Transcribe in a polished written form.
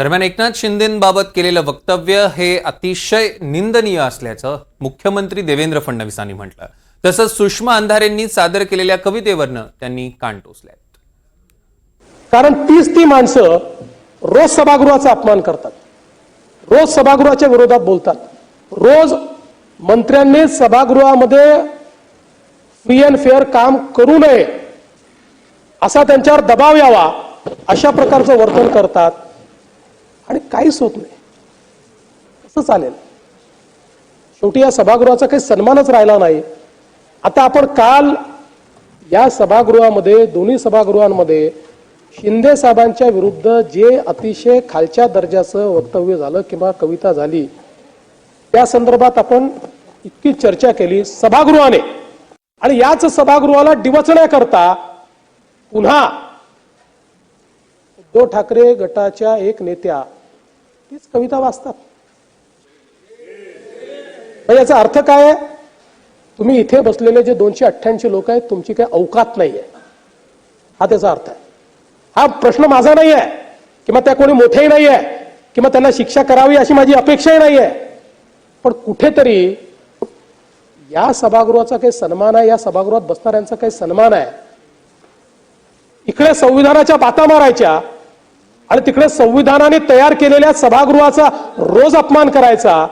दरम्यान एकनाथ शिंदेंबाबत केलेलं वक्तव्य हे अतिशय निंदनीय असल्याचं मुख्यमंत्री देवेंद्र फडणवीसांनी म्हटलं. तसंच सुषमा अंधारेंनी सादर केलेल्या कवितेवरनं त्यांनी कान टोचले. कारण ती माणसं रोज सभागृहाचा अपमान करतात, रोज सभागृहाच्या विरोधात बोलतात, रोज मंत्र्यांनी सभागृहामध्ये फ्री अँड फेअर काम करू नये असा त्यांच्यावर दबाव यावा अशा प्रकारचं वर्तन करतात आणि काहीच होत नाही. कसं चालेल? शेवटी या सभागृहाचा काही सन्मानच राहिला नाही. आता आपण काल या सभागृहामध्ये दोन्ही सभागृहांमध्ये शिंदे साहेबांच्या विरुद्ध जे अतिशय खालच्या दर्जाचं वक्तव्य झालं किंवा कविता झाली त्या संदर्भात आपण इतकी चर्चा केली सभागृहाने, आणि याच सभागृहाला डिवचण्याकरता पुन्हा उद्धव ठाकरे गटाच्या एक नेत्या तीच कविता वाचतात. याचा अर्थ काय आहे? तुम्ही इथे बसलेले जे 288 लोक आहेत तुमची काही औकात नाहीये, हा त्याचा अर्थ आहे. हा प्रश्न माझा नाही आहे किंवा त्या कोणी मोठेही नाही आहे किंवा त्यांना शिक्षा करावी अशी माझी अपेक्षाही नाही आहे, पण कुठेतरी या सभागृहाचा काही सन्मान आहे, या सभागृहात बसणाऱ्यांचा काही सन्मान आहे. इकडे संविधानाच्या बाता मारायच्या आणि तिकडे संविधानाने तयार केलेल्या सभागृहाचा रोज अपमान करायचा.